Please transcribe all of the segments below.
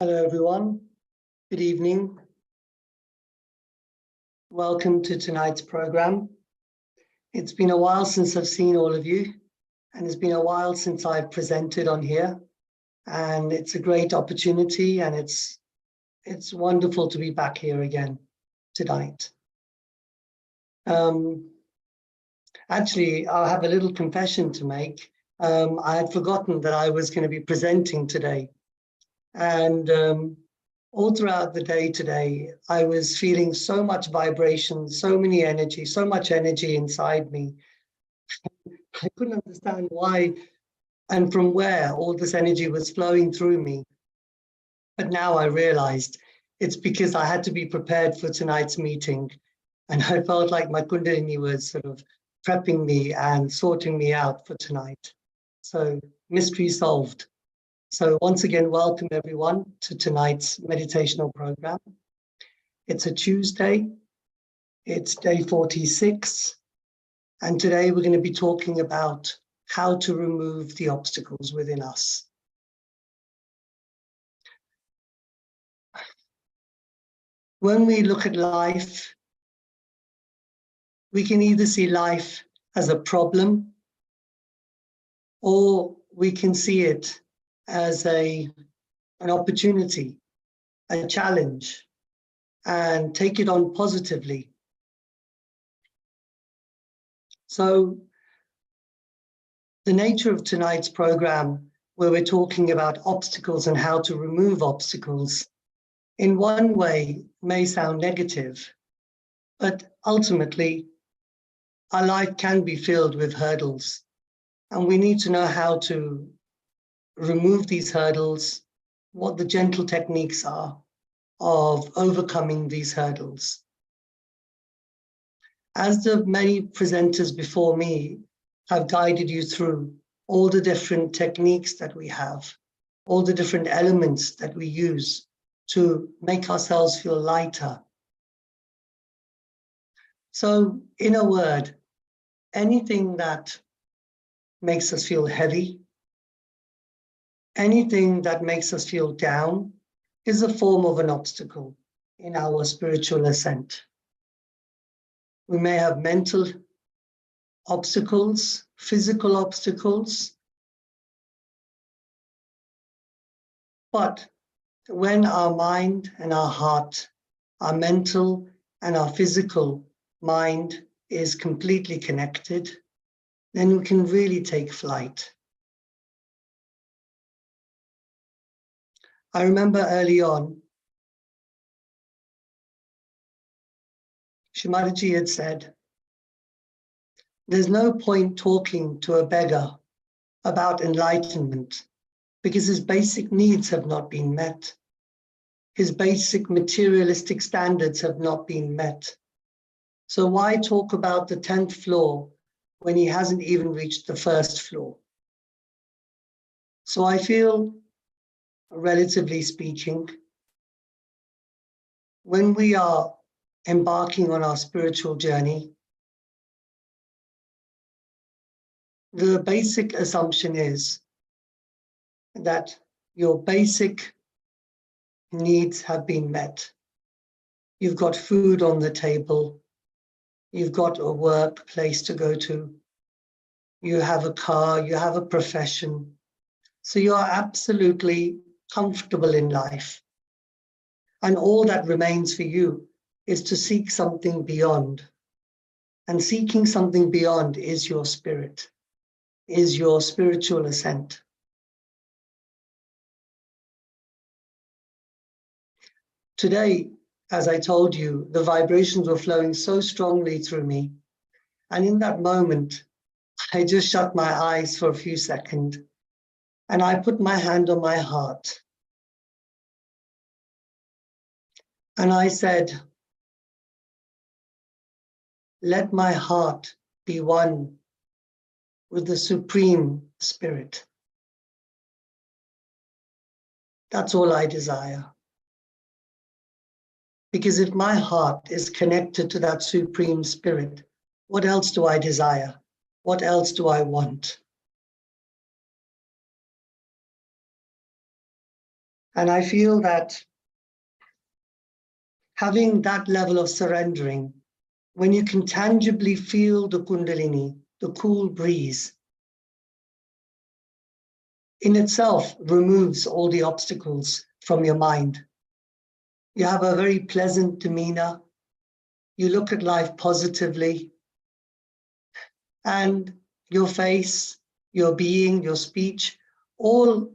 Hello, everyone. Good evening. Welcome to tonight's program. It's been a while since I've seen all of you, and it's been a while since I've presented on here. And it's a great opportunity, and it's wonderful to be back here again tonight. Actually, I'll have a little confession to make. I had forgotten that I was going to be presenting today. And all throughout the day today, I was feeling so much vibration, so much energy inside me. I couldn't understand why and from where all this energy was flowing through me. But now I realized it's because I had to be prepared for tonight's meeting. And I felt like my Kundalini was sort of prepping me and sorting me out for tonight. So mystery solved. So once again, welcome everyone to tonight's meditational program. It's a Tuesday, it's day 46, and today we're going to be talking about how to remove the obstacles within us. When we look at life, we can either see life as a problem, or we can see it as an opportunity, a challenge, and take it on positively. So the nature of tonight's program, where we're talking about obstacles and how to remove obstacles, in one way may sound negative, but ultimately our life can be filled with hurdles, and we need to know how to remove these hurdles, what the gentle techniques are of overcoming these hurdles. As the many presenters before me have guided you through all the different techniques that we have, all the different elements that we use to make ourselves feel lighter. So in a word, anything that makes us feel heavy, anything that makes us feel down is a form of an obstacle in our spiritual ascent. We may have mental obstacles, physical obstacles, but when our mind and our heart, our mental and our physical mind is completely connected, then we can really take flight. I remember early on, Shri Mataji had said, there's no point talking to a beggar about enlightenment because his basic needs have not been met. His basic materialistic standards have not been met. So why talk about the 10th floor when he hasn't even reached the first floor? So I feel, relatively speaking, when we are embarking on our spiritual journey, the basic assumption is that your basic needs have been met. You've got food on the table. You've got a workplace to go to. You have a car, you have a profession. So you are absolutely comfortable in life. And all that remains for you is to seek something beyond. And seeking something beyond is your spirit, is your spiritual ascent. Today, as I told you, the vibrations were flowing so strongly through me. And in that moment, I just shut my eyes for a few seconds and I put my hand on my heart. And I said, let my heart be one with the Supreme Spirit. That's all I desire. Because if my heart is connected to that Supreme Spirit, what else do I desire? What else do I want? And I feel that having that level of surrendering, when you can tangibly feel the Kundalini, the cool breeze, in itself removes all the obstacles from your mind. You have a very pleasant demeanor. You look at life positively. And your face, your being, your speech, all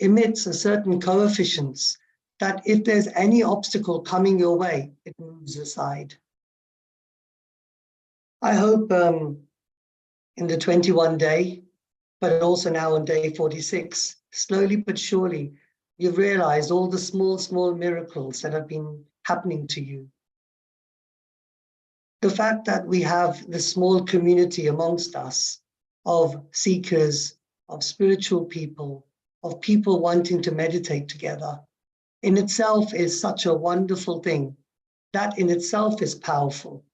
emits a certain coefficients that if there's any obstacle coming your way, it moves aside. I hope in the 21 day, but also now on day 46, slowly but surely, you've realized all the small miracles that have been happening to you. The fact that we have this small community amongst us of seekers, of spiritual people, of people wanting to meditate together, in itself is such a wonderful thing. That in itself is powerful.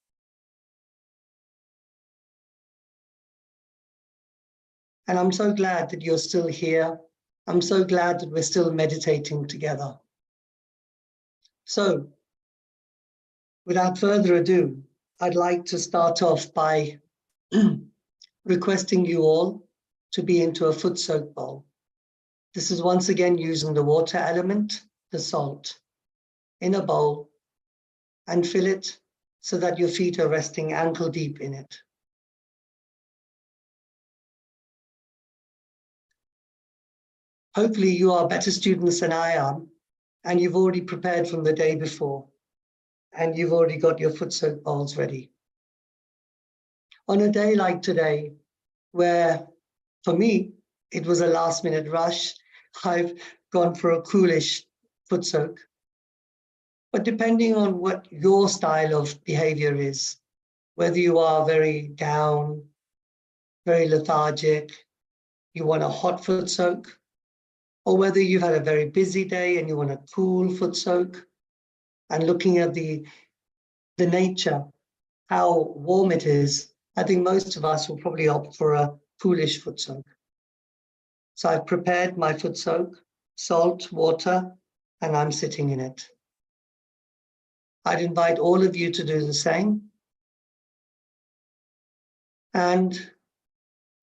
And I'm so glad that you're still here. I'm so glad that we're still meditating together. So, without further ado, I'd like to start off by requesting you all to be into a foot soak bowl. This is once again using the water element, the salt, in a bowl, and fill it so that your feet are resting ankle deep in it. Hopefully you are better students than I am, and you've already prepared from the day before, and you've already got your foot soak bowls ready. On a day like today, where for me, it was a last minute rush, I've gone for a coolish foot soak. But depending on what your style of behavior is, whether you are very down, very lethargic, you want a hot foot soak, or whether you've had a very busy day and you want a cool foot soak, and looking at the nature, how warm it is, I think most of us will probably opt for a coolish foot soak. So I've prepared my foot soak, salt, water, and I'm sitting in it. I'd invite all of you to do the same. And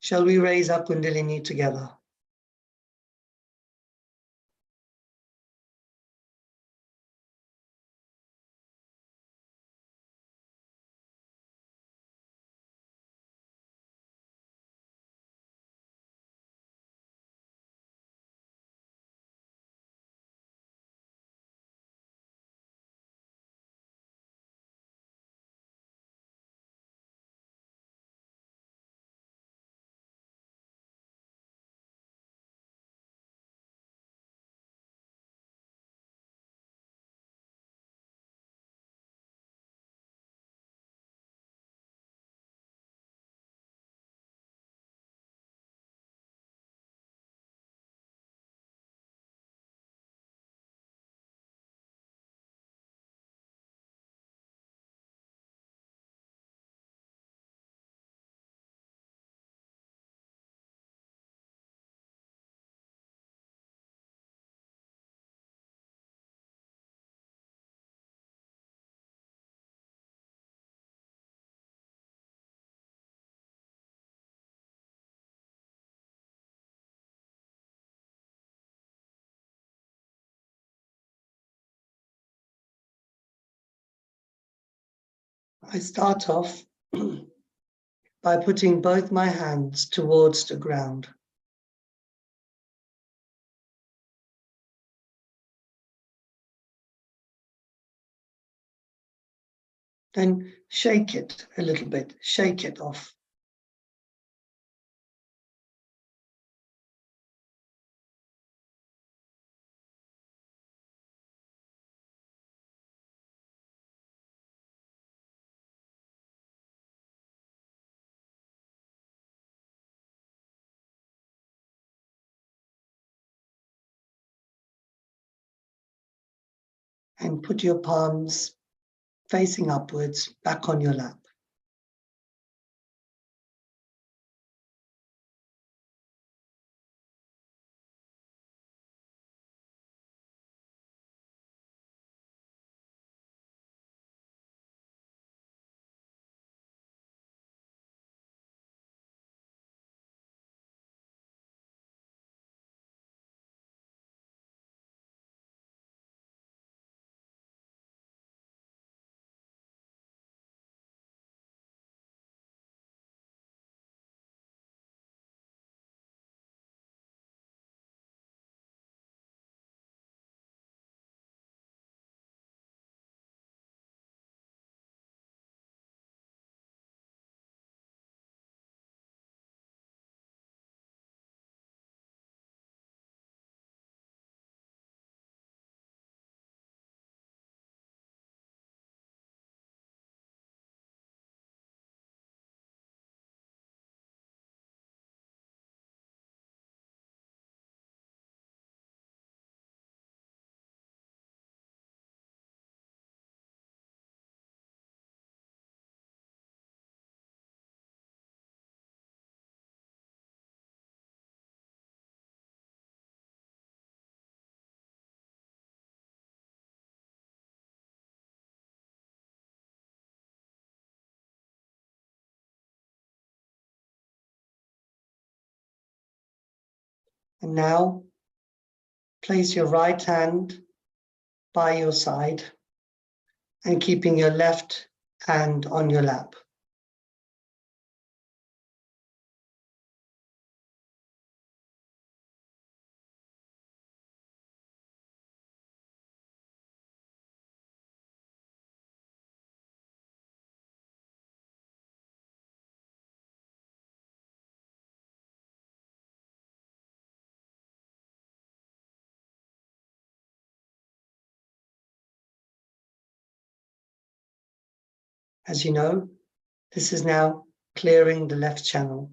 shall we raise our Kundalini together? I start off by putting both my hands towards the ground. Then shake it a little bit, shake it off. And put your palms facing upwards back on your lap. And now place your right hand by your side and keeping your left hand on your lap. As you know, this is now clearing the left channel.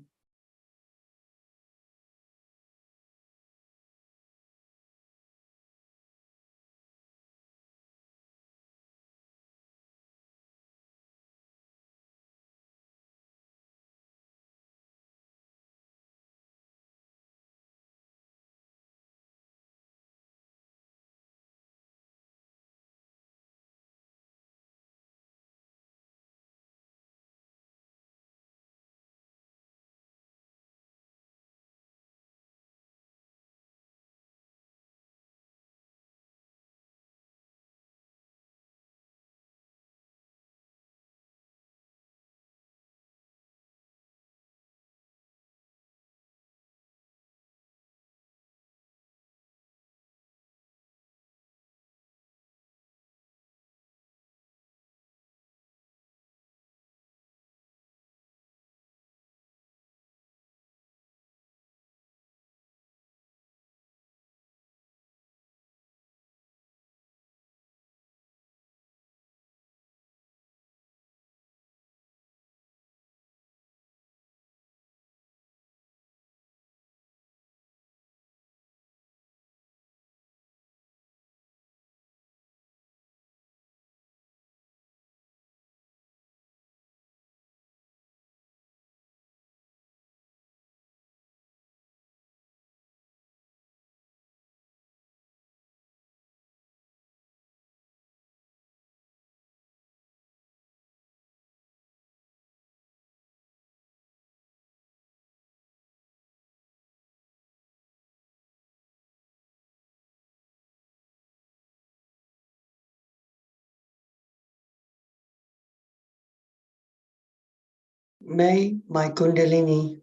May my Kundalini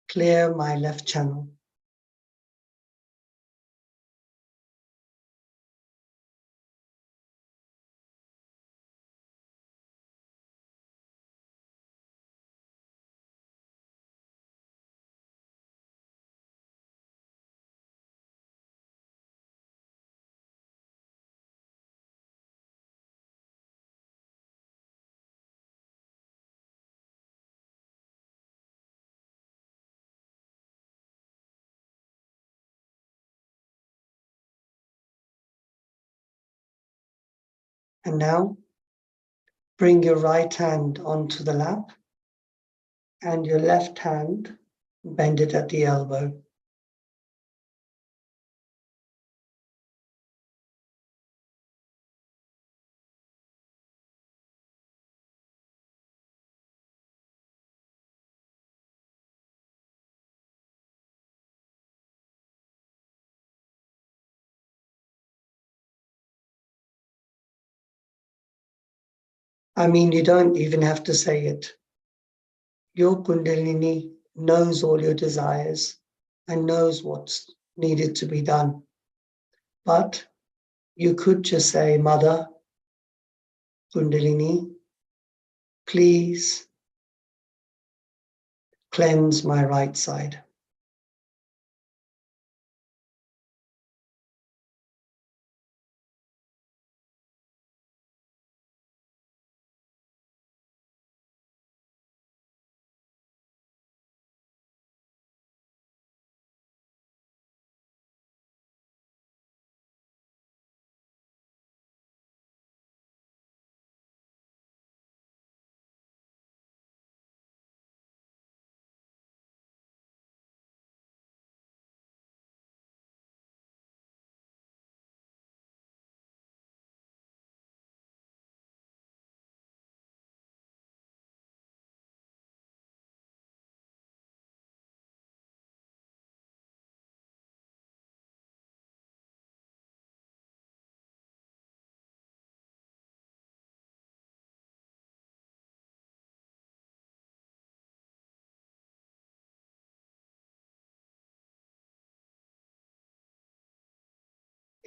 clear my left channel. And now, bring your right hand onto the lap and your left hand, bend it at the elbow. I mean, you don't even have to say it. Your Kundalini knows all your desires and knows what's needed to be done. But you could just say, Mother, Kundalini, please cleanse my right side.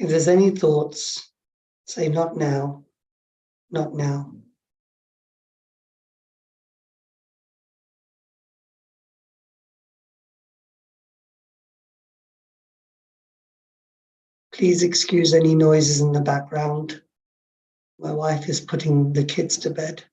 If there's any thoughts, say not now, not now. Please excuse any noises in the background. My wife is putting the kids to bed.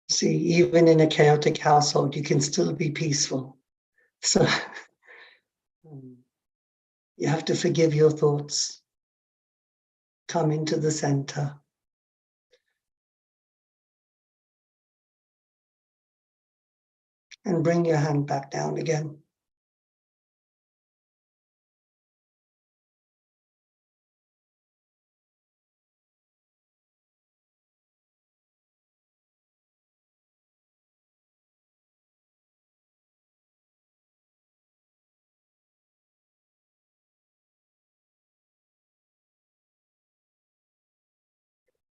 See, even in a chaotic household, you can still be peaceful. So you have to forgive your thoughts. Come into the center. And bring your hand back down again.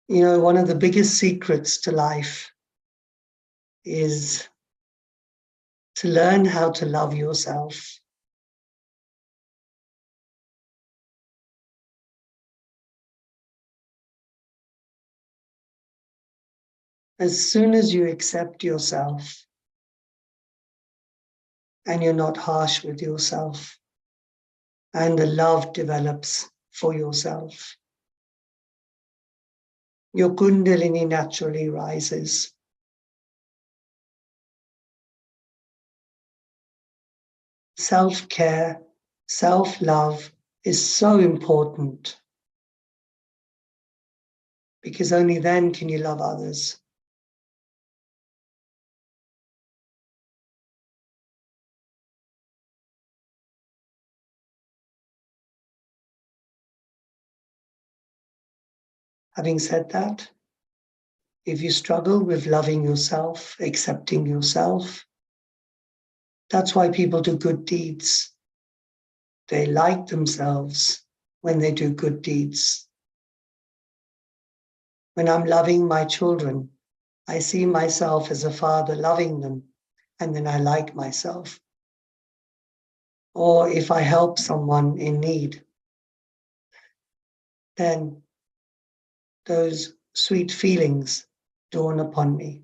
You know, one of the biggest secrets to life is to learn how to love yourself. As soon as you accept yourself and you're not harsh with yourself, and the love develops for yourself, your Kundalini naturally rises. Self-care, self-love is so important, because only then can you love others. Having said that, if you struggle with loving yourself, accepting yourself, that's why people do good deeds. They like themselves when they do good deeds. When I'm loving my children, I see myself as a father loving them, and then I like myself. Or if I help someone in need, then those sweet feelings dawn upon me.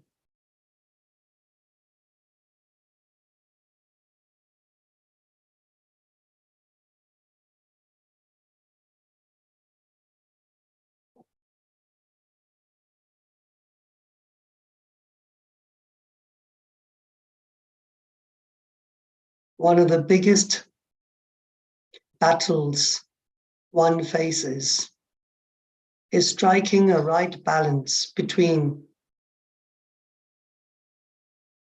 One of the biggest battles one faces is striking a right balance between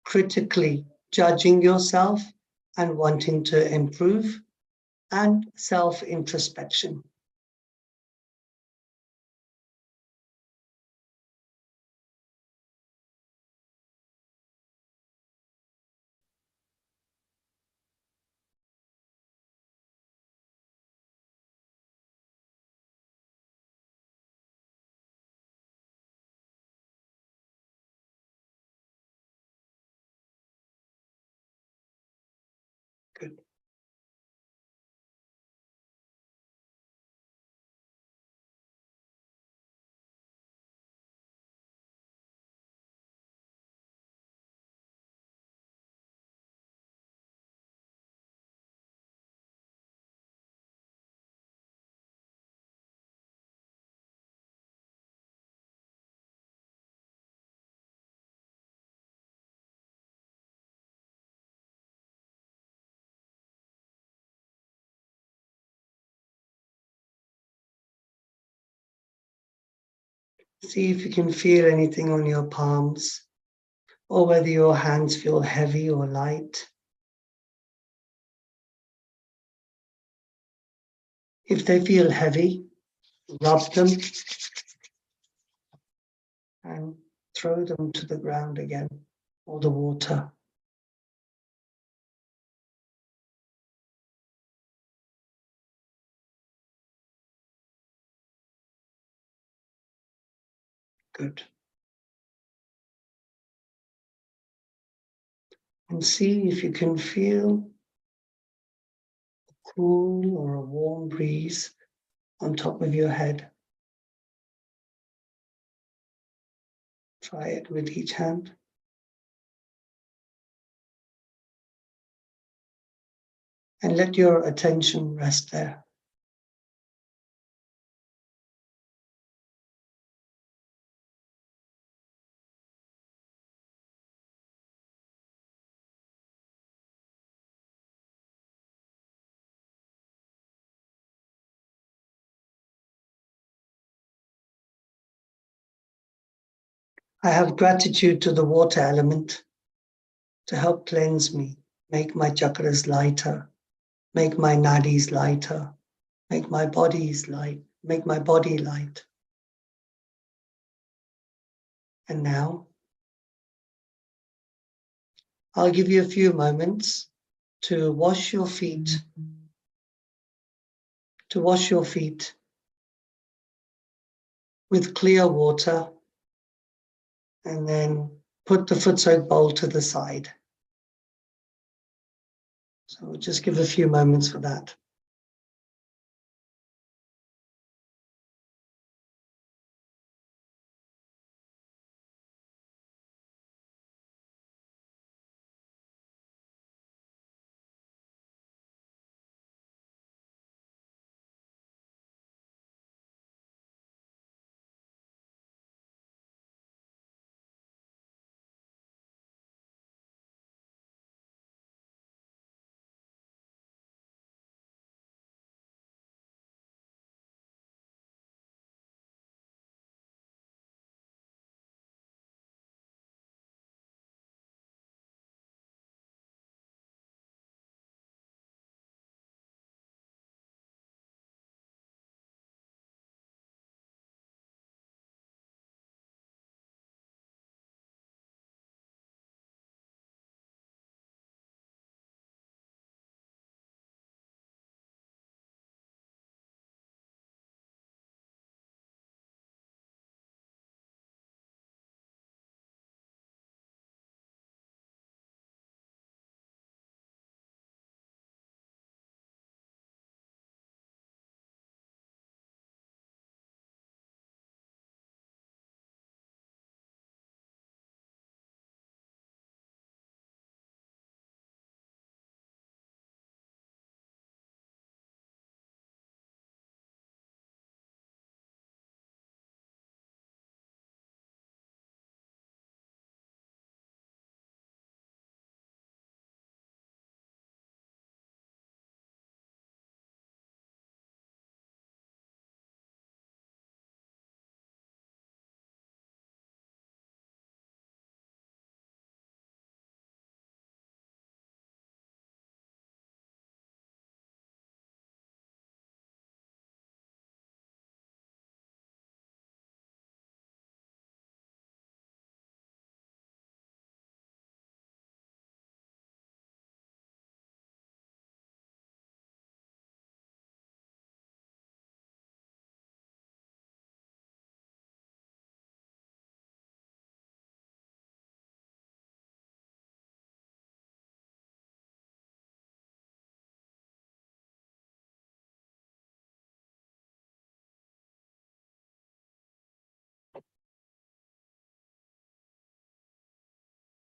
critically judging yourself and wanting to improve, and self-introspection. Good. See if you can feel anything on your palms, or whether your hands feel heavy or light. If they feel heavy, rub them and throw them to the ground again, or the water. Good. And see if you can feel a cool or a warm breeze on top of your head. Try it with each hand. And let your attention rest there. I have gratitude to the water element to help cleanse me, make my chakras lighter, make my nadis lighter, make my bodies light, make my body light. And now, I'll give you a few moments to wash your feet, with clear water, and then put the foot soak bowl to the side. So we'll just give a few moments for that.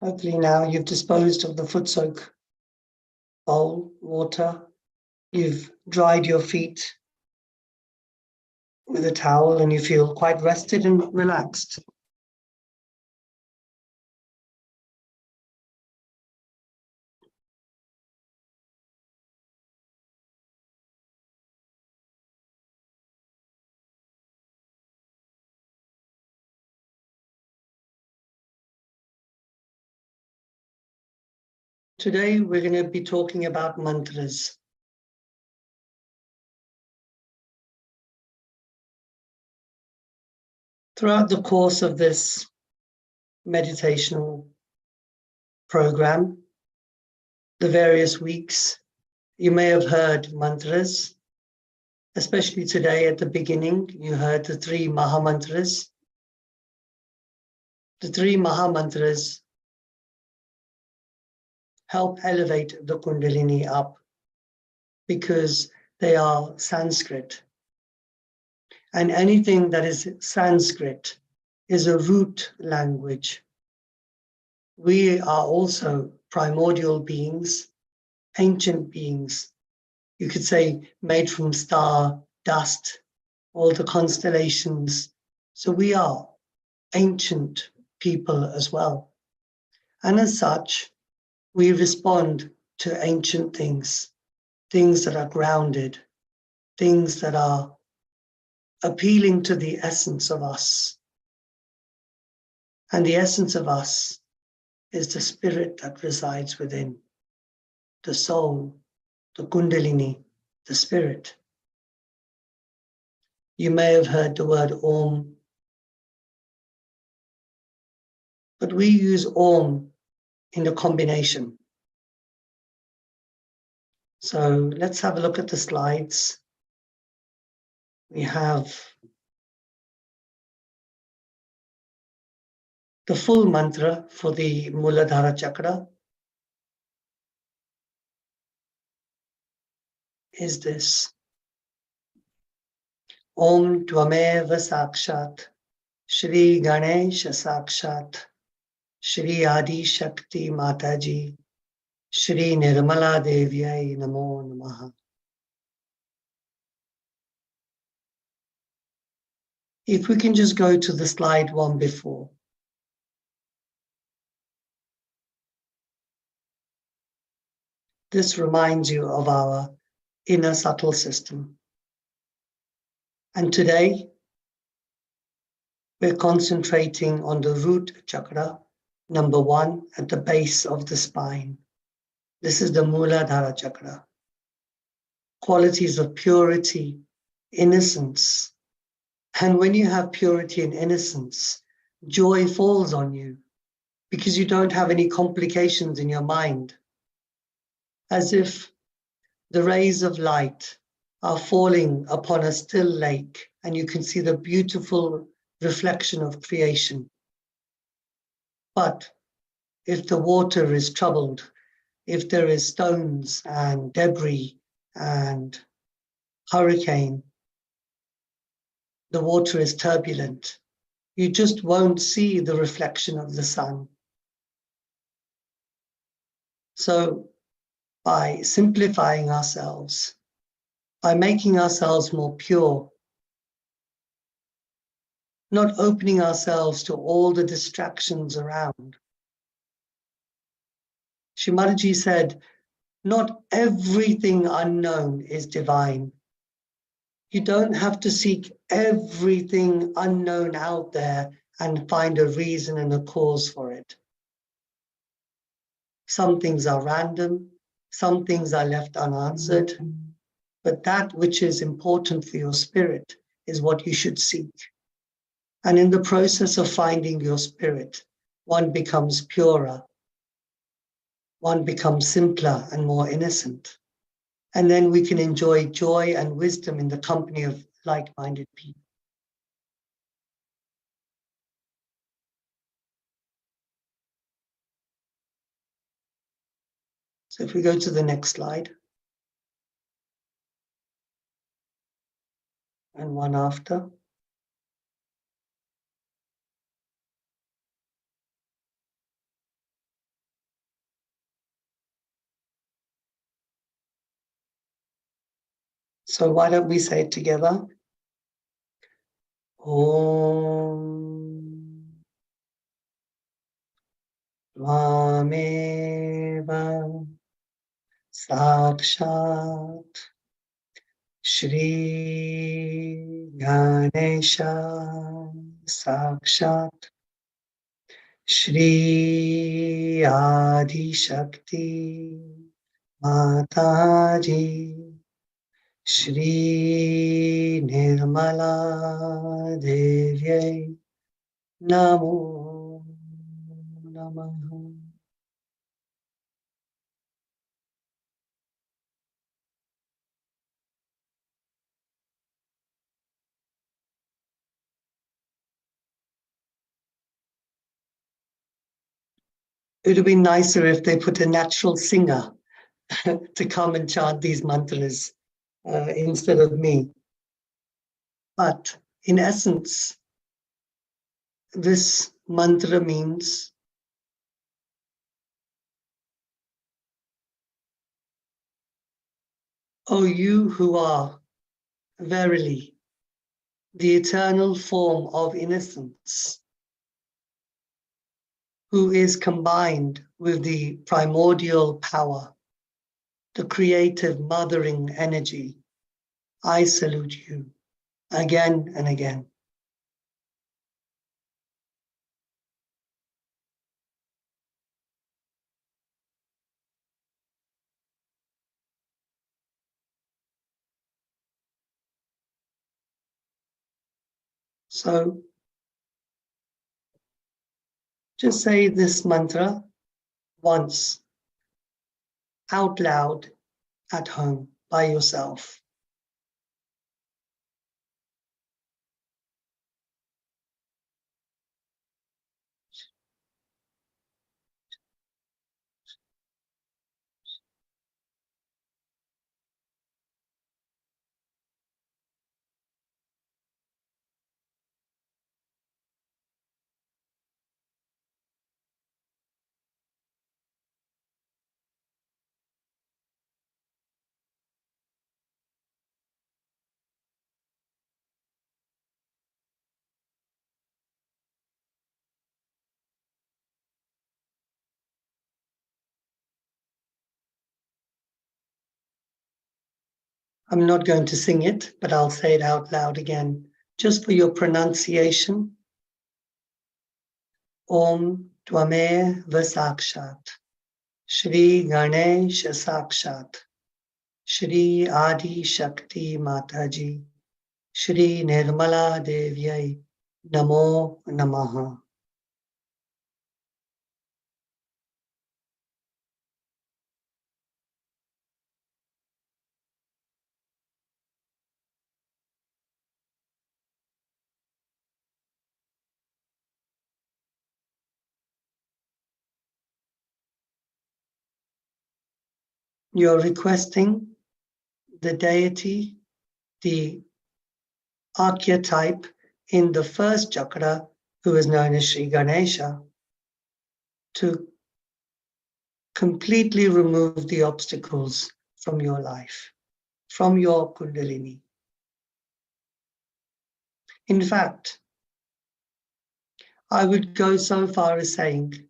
Hopefully now you've disposed of the foot soak bowl, water. You've dried your feet with a towel and you feel quite rested and relaxed. Today we're going to be talking about mantras. Throughout the course of this meditational program, the various weeks, you may have heard mantras, especially today at the beginning, you heard the 3 Maha Mantras. The 3 Maha Mantras help elevate the Kundalini up because they are Sanskrit. And anything that is Sanskrit is a root language. We are also primordial beings, ancient beings. You could say made from star dust, all the constellations. So we are ancient people as well. And as such, we respond to ancient things, things that are grounded, things that are appealing to the essence of us. And the essence of us is the spirit that resides within, the soul, the Kundalini, the spirit. You may have heard the word Om, but we use Om in a combination. So let's have a look at the slides. We have the full mantra for the Muladhara Chakra is this. Om Tvameva Sakshat Shri Ganesha Sakshat Shri Adi Shakti Mataji Shri Nirmala Devi Namo Namaha. If we can just go to the slide one before. This reminds you of our inner subtle system. And today, we're concentrating on the root chakra, number 1, at the base of the spine. This is the Muladhara Chakra. Qualities of purity, innocence. And when you have purity and innocence, joy falls on you because you don't have any complications in your mind. As if the rays of light are falling upon a still lake and you can see the beautiful reflection of creation. But if the water is troubled, if there is stones and debris and hurricane, the water is turbulent, you just won't see the reflection of the sun. So by simplifying ourselves, by making ourselves more pure, not opening ourselves to all the distractions around. Shri Mataji said, not everything unknown is divine. You don't have to seek everything unknown out there and find a reason and a cause for it. Some things are random, some things are left unanswered, but that which is important for your spirit is what you should seek. And in the process of finding your spirit, one becomes purer, one becomes simpler and more innocent. And then we can enjoy joy and wisdom in the company of like-minded people. So if we go to the next slide, and one after. So why don't we say it together? Om Tvameva Sakshat Shri Ganesha Sakshat Shri Adi Shakti Mataji Shri Nirmala Devi Namo Namaha. It would be nicer if they put a natural singer to come and chant these mantras instead of me. But in essence, this mantra means O you who are verily the eternal form of innocence, who is combined with the primordial power, the creative mothering energy, I salute you again and again. So just say this mantra once out loud at home by yourself. I'm not going to sing it, but I'll say it out loud again, just for your pronunciation. Om Tvame Vasakshat, Shri Ganesh Sakshat, Shri Adi Shakti Mataji, Shri Nirmala Devi, Namo Namaha. You're requesting the deity, the archetype in the first chakra, who is known as Shri Ganesha, to completely remove the obstacles from your life, from your Kundalini. In fact, I would go so far as saying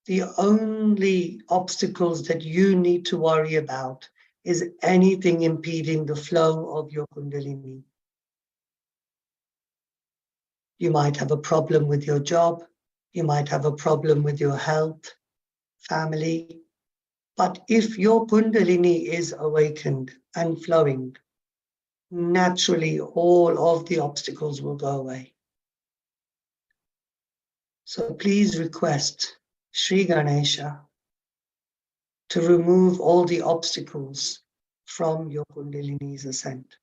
the only obstacles that you need to worry about is anything impeding the flow of your Kundalini. You might have a problem with your job, you might have a problem with your health, family, but if your Kundalini is awakened and flowing, naturally all of the obstacles will go away. So please request Shri Ganesha to remove all the obstacles from your Kundalini's ascent.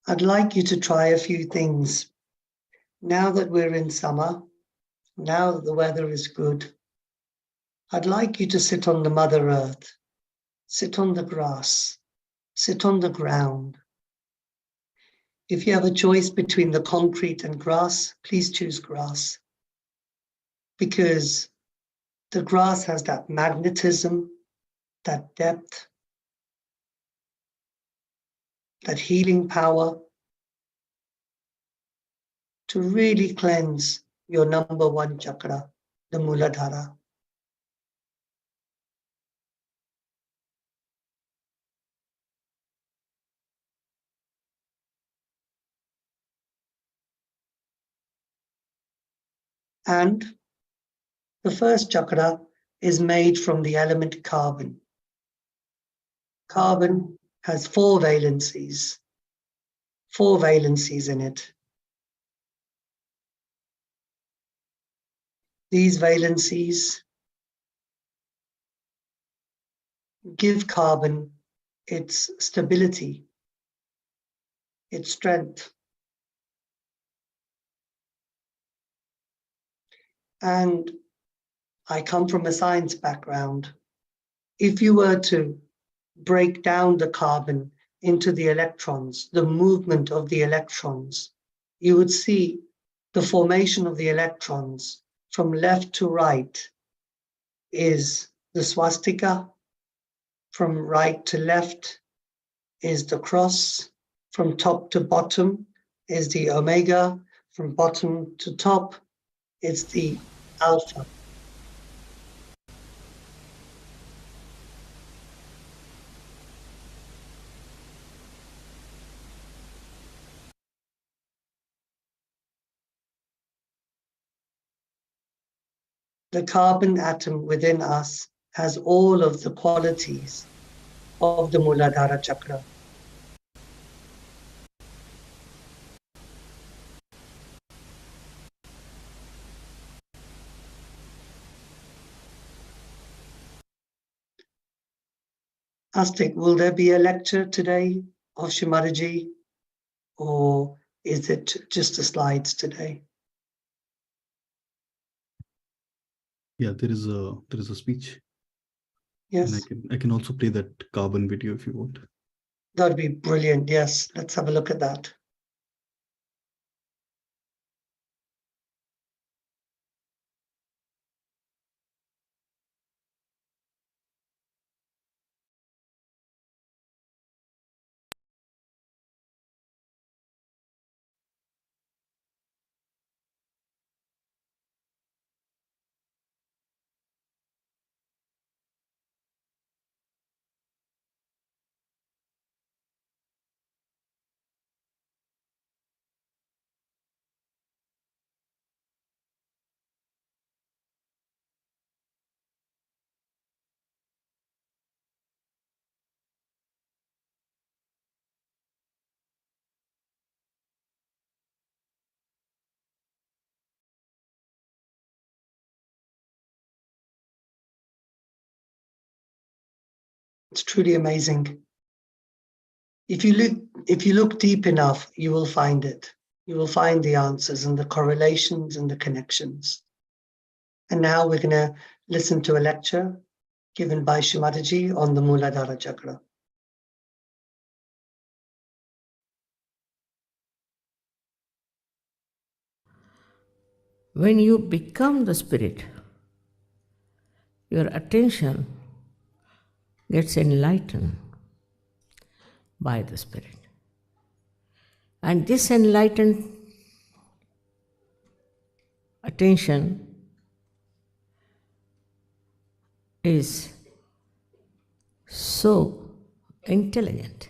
I'd like you to try a few things. Now that we're in summer, now that the weather is good, I'd like you to sit on the Mother Earth, sit on the grass, sit on the ground. If you have a choice between the concrete and grass, please choose grass. Because the grass has that magnetism, that depth, that healing power to really cleanse your number one chakra, the Muladhara. And the first chakra is made from the element carbon. Carbon has four valencies in it. These valencies give carbon its stability, its strength. And I come from a science background. If you were to break down the carbon into the electrons, the movement of the electrons, you would see the formation of the electrons from left to right is the swastika, from right to left is the cross, from top to bottom is the omega, from bottom to top it's the alpha. The carbon atom within us has all of the qualities of the Muladhara chakra. Astik, will there be a lecture today of Shri Mataji, or is it just the slides today? Yeah, there is a speech. Yes. And I can also play that carbon video if you want. That'd be brilliant. Yes, let's have a look at that. It's truly amazing. If you look deep enough, you will find it. You will find the answers and the correlations and the connections. And now we're going to listen to a lecture given by Shri Mataji on the Muladhara chakra. When you become the spirit, your attention gets enlightened by the spirit. And this enlightened attention is so intelligent.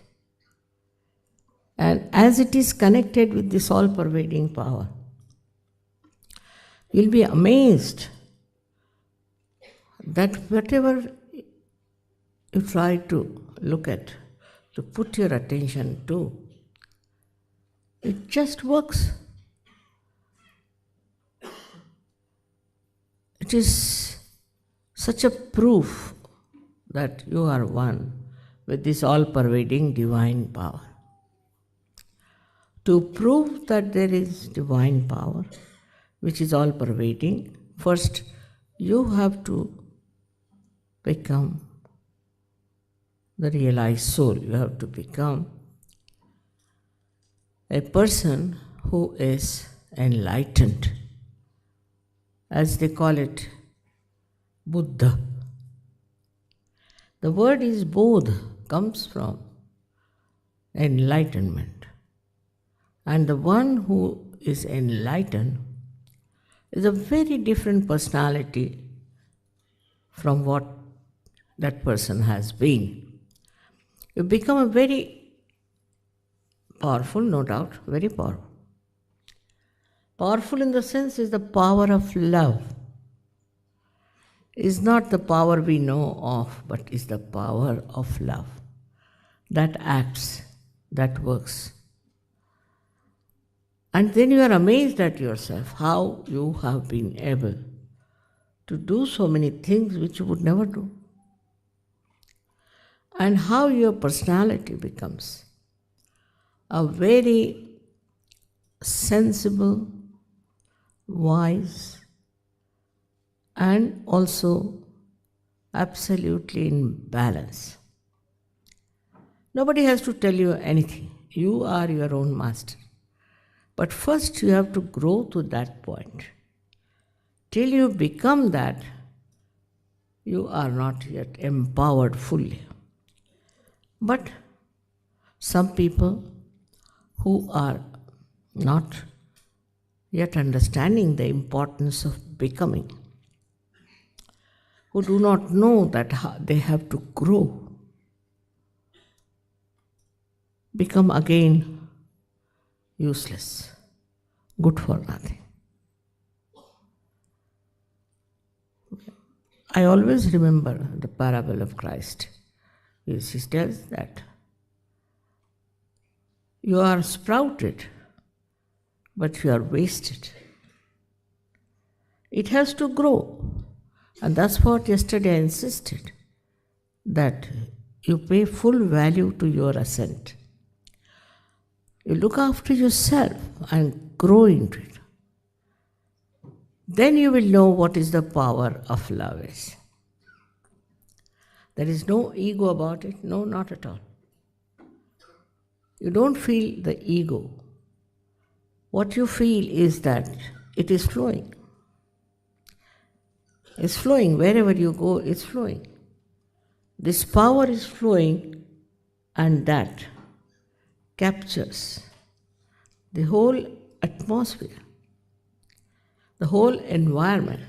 And as it is connected with this all-pervading power, you'll be amazed that whatever you try to look at, to put your attention to, it just works. It is such a proof that you are one with this all-pervading divine power. To prove that there is divine power, which is all pervading, first you have to become the realized soul. You have to become a person who is enlightened, as they call it, Buddha. The word is bodh, comes from enlightenment. And the one who is enlightened is a very different personality from what that person has been. You become a very powerful, no doubt, very powerful. Powerful in the sense is the power of love. Is not the power we know of, but is the power of love that acts, that works. And then you are amazed at yourself, how you have been able to do so many things which you would never do. And how your personality becomes a very sensible, wise, and also absolutely in balance. Nobody has to tell you anything. You are your own master. But first you have to grow to that point. Till you become that, you are not yet empowered fully. But some people who are not yet understanding the importance of becoming, who do not know that they have to grow, become again useless, good for nothing. I always remember the parable of Christ. He tells that you are sprouted, but you are wasted. It has to grow. And that's what yesterday I insisted, that you pay full value to your ascent. You look after yourself and grow into it. Then you will know what is the power of love is. There is no ego about it, no, not at all. You don't feel the ego. What you feel is that it is flowing. It's flowing. Wherever you go, it's flowing. This power is flowing, and that captures the whole atmosphere, the whole environment.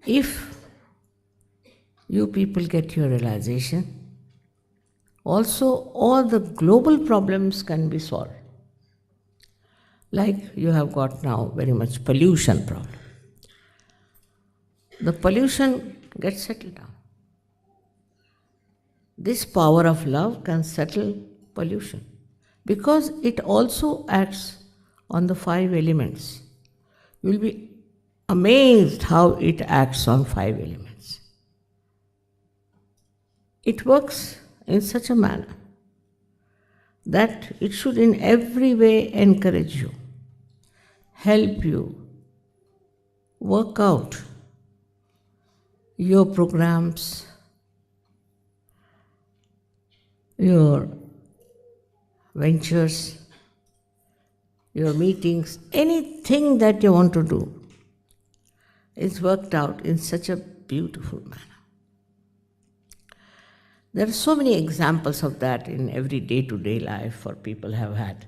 If you people get your realization, also all the global problems can be solved. Like you have got now very much pollution problem. The pollution gets settled down. This power of love can settle pollution because it also acts on the 5 elements. You will be amazed how it acts on 5 elements. It works in such a manner that it should in every way encourage you, help you, work out your programs, your ventures, your meetings, anything that you want to do is worked out in such a beautiful manner. There are so many examples of that in every day-to-day life for people have had.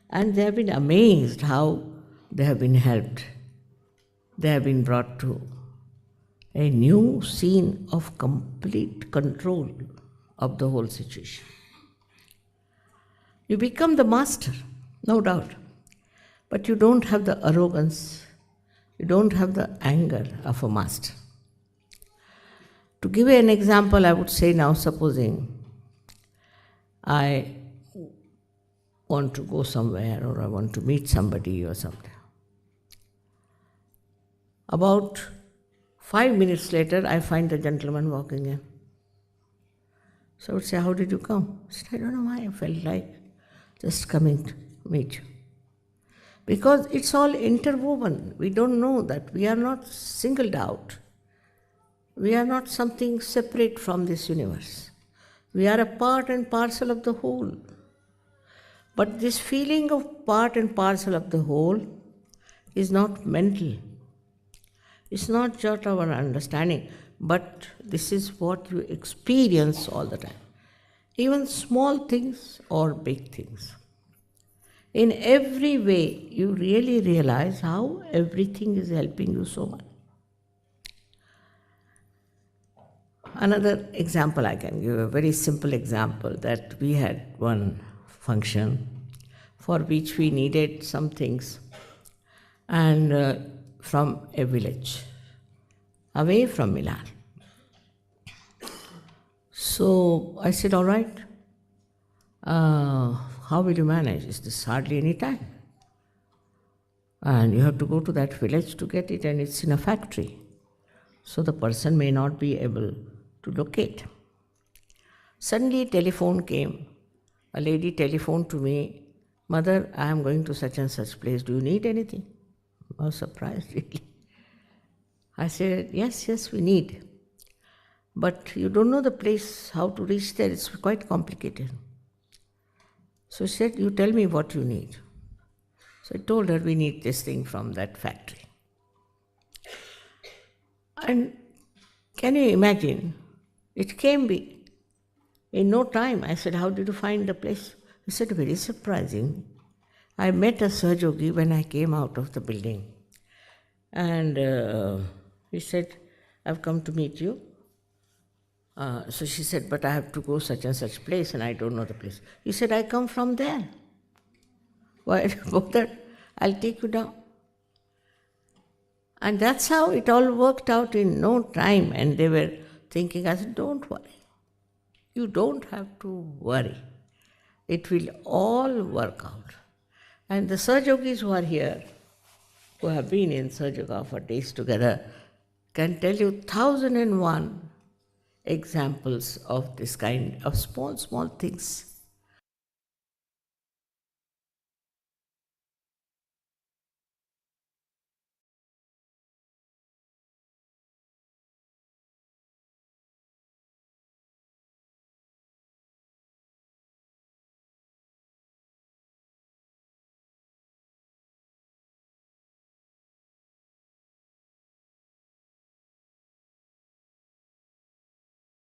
And they have been amazed how they have been helped. They have been brought to a new scene of complete control of the whole situation. You become the master, no doubt. But you don't have the arrogance, you don't have the anger of a master. To give you an example, I would say now, supposing I want to go somewhere or I want to meet somebody or something. About 5 minutes later, I find the gentleman walking in. So I would say, how did you come? I said, I don't know why, I felt like just coming to meet you. Because it's all interwoven. We don't know that we are not singled out. We are not something separate from this universe. We are a part and parcel of the whole. But this feeling of part and parcel of the whole is not mental. It's not just our understanding, but this is what you experience all the time. Even small things or big things. In every way, you really realize how everything is helping you so much. Another example I can give, a very simple example, that we had one function for which we needed some things, and from a village away from Milan. So I said, all right, how will you manage? Is this hardly any time? And you have to go to that village to get it, and it's in a factory. So the person may not be able to locate. Suddenly a telephone came. A lady telephoned to me, Mother, I am going to such and such place. Do you need anything? I was surprised, really. I said, yes, we need. But you don't know the place, how to reach there. It's quite complicated. So she said, you tell me what you need. So I told her, we need this thing from that factory. And can you imagine? It came in no time. I said, how did you find the place? He said, very surprising. I met a Sahaja Yogi when I came out of the building. And he said, I've come to meet you. So she said, but I have to go such and such place and I don't know the place. He said, I come from there. Why bother? I'll take you down. And that's how it all worked out in no time. And they were thinking, I said, don't worry. You don't have to worry. It will all work out. And the Sahaja Yogis who are here, who have been in Sahaja Yoga for days together, can tell you 1,001 examples of this kind of small things.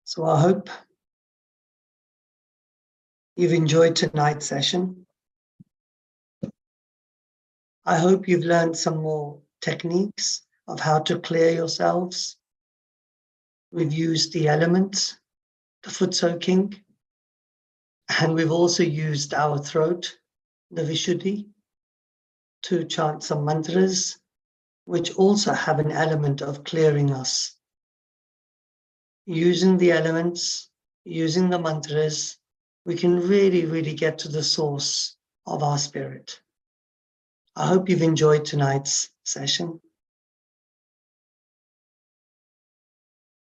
So I hope you've enjoyed tonight's session. I hope you've learned some more techniques of how to clear yourselves. We've used the elements, the foot soaking, and we've also used our throat, the Vishuddhi, to chant some mantras, which also have an element of clearing us. Using the elements, using the mantras, we can really get to the source of our spirit. I hope you've enjoyed tonight's session.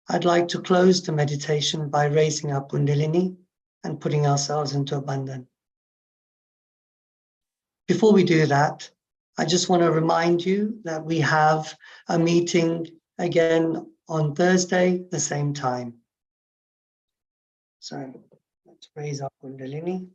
I'd like to close the meditation by raising our Kundalini and putting ourselves into abundance. Before we do that, I just want to remind you that we have a meeting again on Thursday, the same time. So let's raise our Kundalini.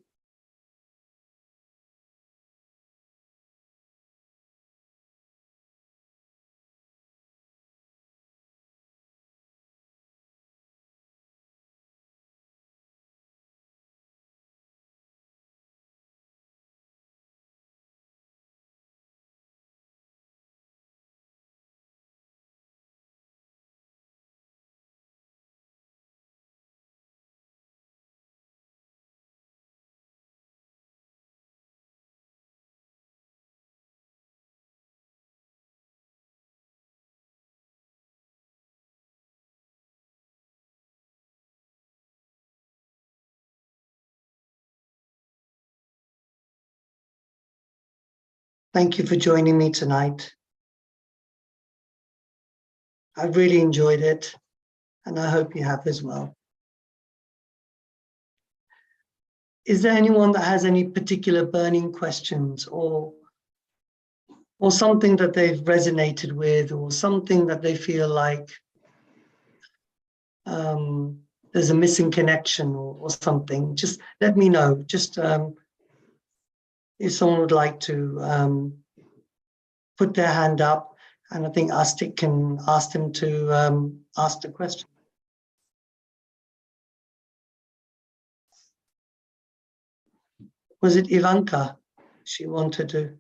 Thank you for joining me tonight. I've really enjoyed it, and I hope you have as well. is there anyone that has any particular burning questions or something that they've resonated with, or something that they feel like there's a missing connection or something? Just let me know. Just if someone would like to put their hand up, and I think Astik can ask them to ask the question. Was it Ivanka? She wanted to.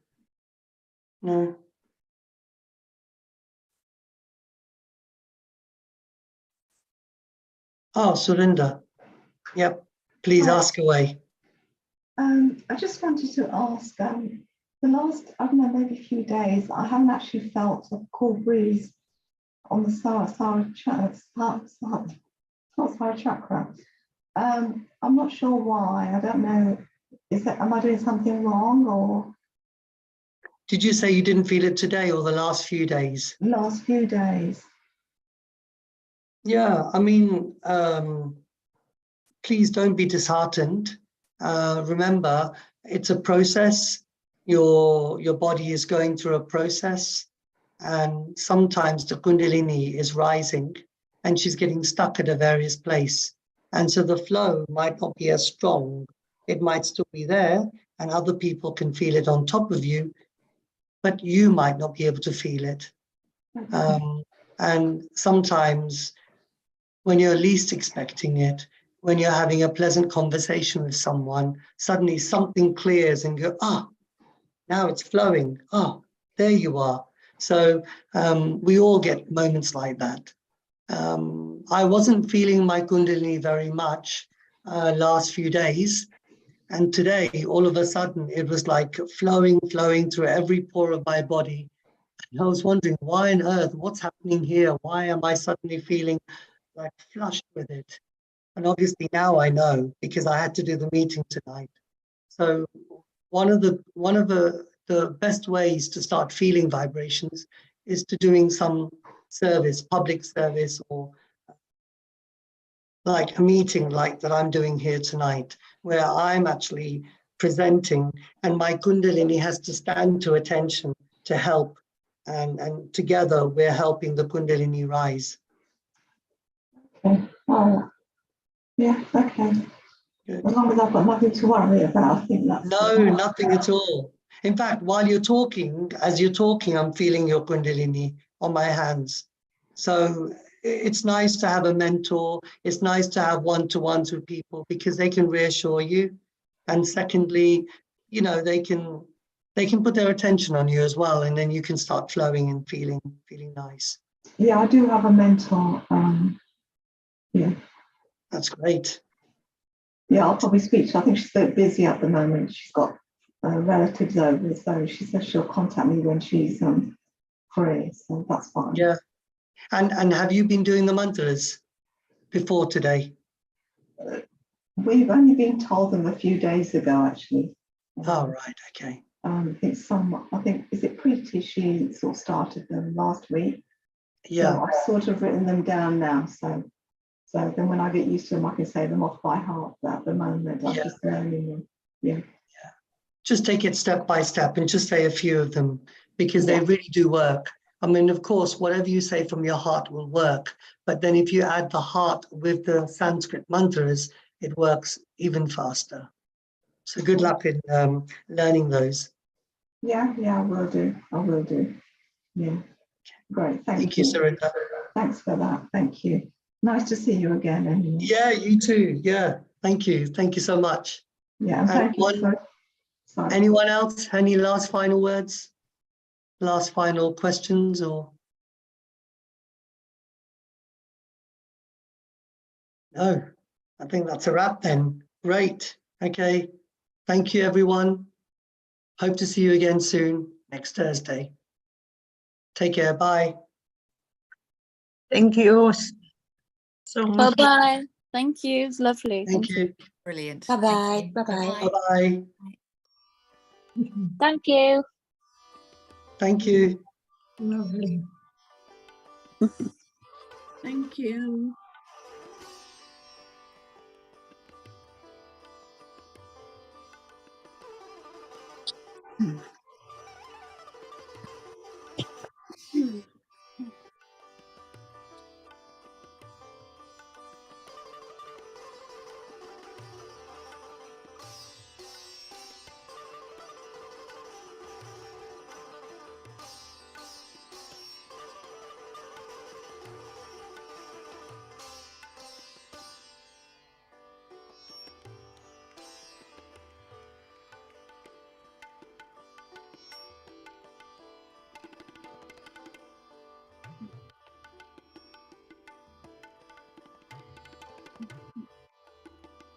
No. Oh, Surinder. Yep. Please ask away. I just wanted to ask, the last, I don't know, maybe a few days, I haven't actually felt a cool breeze on the Sahaja chakra. I'm not sure why. I don't know. Am I doing something wrong, or? Did you say you didn't feel it today or the last few days? Last few days. Yeah, I mean, please don't be disheartened. Remember, it's a process. Your body is going through a process, and sometimes the Kundalini is rising and she's getting stuck at a various place. And so the flow might not be as strong. It might still be there, and other people can feel it on top of you, but you might not be able to feel it. And sometimes when you're least expecting it, when you're having a pleasant conversation with someone, suddenly something clears and you go, now it's flowing. There you are. So we all get moments like that. I wasn't feeling my Kundalini very much last few days. And today, all of a sudden, it was like flowing through every pore of my body. And I was wondering, why on earth, what's happening here? Why am I suddenly feeling like flushed with it? And obviously now I know, because I had to do the meeting tonight. So one of the best ways to start feeling vibrations is to doing some service, public service, or like a meeting like that I'm doing here tonight, where I'm actually presenting and my Kundalini has to stand to attention to help. And together we're helping the Kundalini rise. Okay. Oh, yeah, okay. Good. As long as I've got nothing to worry about, I think that's... No, nothing at all. In fact, while you're talking, as you're talking, I'm feeling your Kundalini on my hands. So it's nice to have a mentor. It's nice to have one-to-ones with people because they can reassure you. And secondly, you know, they can put their attention on you as well, and then you can start flowing and feeling nice. Yeah, I do have a mentor. Yeah. That's great. Yeah, I'll probably speak to her. I think she's a bit busy at the moment. She's got relatives over, so she says she'll contact me when she's free, so that's fine. Yeah. And have you been doing the mantras before today? We've only been told them a few days ago, actually. Oh, right, okay. I think, is it Preeti? She sort of started them last week. Yeah. So I've sort of written them down now. So then when I get used to them, I can say them off by heart. But at the moment, I'm just learning them. Yeah. Just take it step by step and just say a few of them because they really do work. I mean, of course, whatever you say from your heart will work. But then if you add the heart with the Sanskrit mantras, it works even faster. So good luck in learning those. Yeah, I will do. Yeah. Great. Thank you. Thank you, Sarinda. Thanks for that. Thank you. Nice to see you again. Anyway. Yeah, you too. Yeah. Thank you. Thank you so much. Yeah. Thank you. Sorry. Anyone else? Any last final words? Last final questions or? No, I think that's a wrap then. Great. Okay. Thank you, everyone. Hope to see you again soon, next Thursday. Take care. Bye. Thank you so much. Bye-bye. Thank you. It's lovely. Thank you. Brilliant. Bye-bye. Thank you. Bye-bye. Bye-bye. Thank you. Thank you. Lovely. Thank you. Mm.